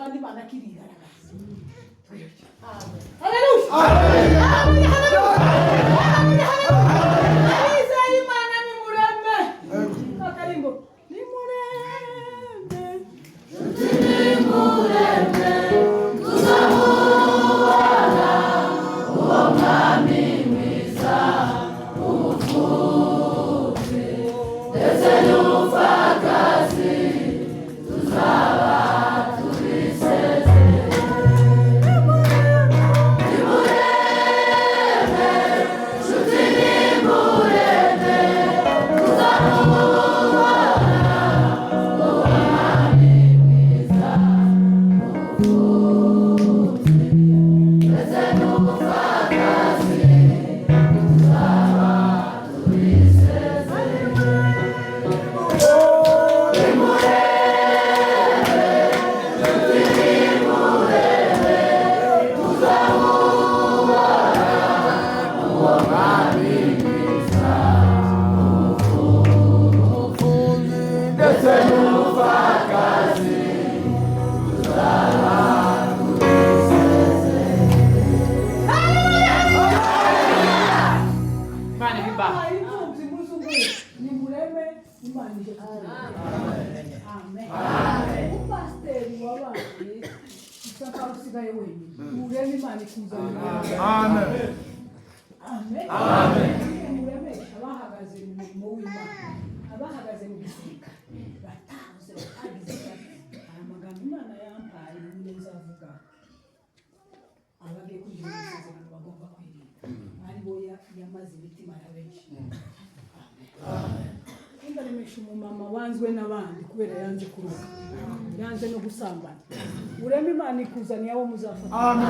abandi banakirira. Hallelujah. Hallelujah. Mama wanzwe n'abandi kubera yanze kuruka yanze no gusambana ureme Imana ikuzaniye abo muzafata amen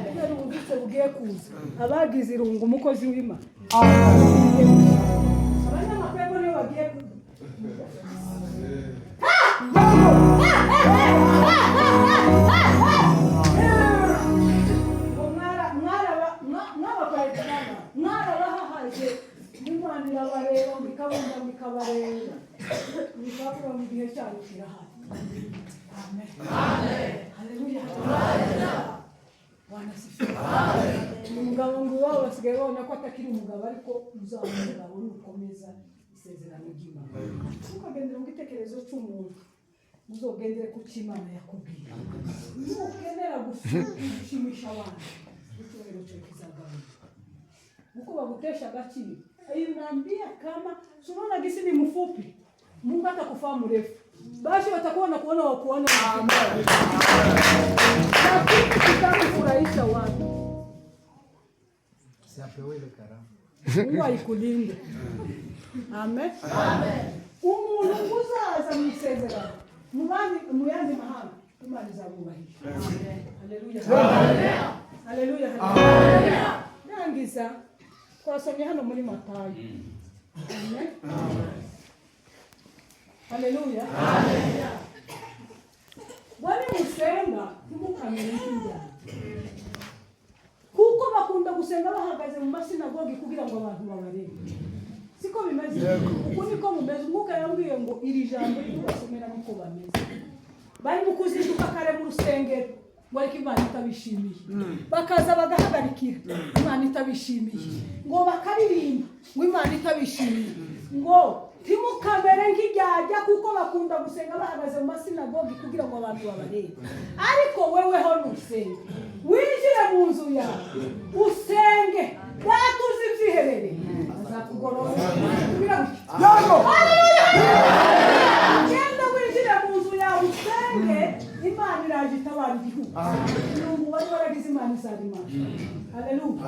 kubera ubutse bugiye kuza abagize irungu umukozi w'Imana amen abana mapego ne bagiye Kabarera nikabura mu gihe cyane kirahari amen amen haleluya wana sifa amen umugabo ngo waba basigaye babona ko atakiri umugabo ariko uzamugabo nukomeza isezerano ry'Imana ukagendera mu gitekerezo cy'umuntu uzogendere ku cy'Imana yakubwiye nukenera gushimisha abantu icyubahiro cyo kizagaruka uko bagutesha agaciro. Naambia kama tunaona gisi ni mfupi, Mungu atakufahamu mrefu. Basi watakuwa na kuona wakuona mfupi. Lakini kitakufurahisha watu. Siapewe ile karama. Mungu aikulinde. Amen. Amen. Umunguza azamusezera. Muyanze mahanga. Imana izamubahisha. Amen. Haleluya. Amen. Haleluya. Amen. Nangiza twasomye hano muri Matayo. Amen. Haleluya. Amen. Bwana musenga tumukamira inkinga. Kuko bakunda gusenga bahagaze mu masinagogi kugira ngo abantu babarebe. Siko bimeze. Uko niko mumeze umuka yambwiye ngo iri jambo ribasomera niko bameze. Bari mukuzinduka kare mu rusengero. Ngo ariko Imana itabishimiye. Bakaza bagahagarikira Imana itabishimiye. Ngo bakaririmba ngo Imana itabishimiye. Ngo timukamere nk'ijyajya kuko bakunda gusenga bahagaze mu masinagogi kugira ngo abantu babarebe. Ariko weweho nusenge. Winjire mu nzu yawe. Usenge. Datuzi vyiherere. Azakugorora. Yago. Genda winjire mu nzu yawe usenge. Imana iraje itabara igihugu. Ni umuntu wari waragize Imana izarima. Haleluya.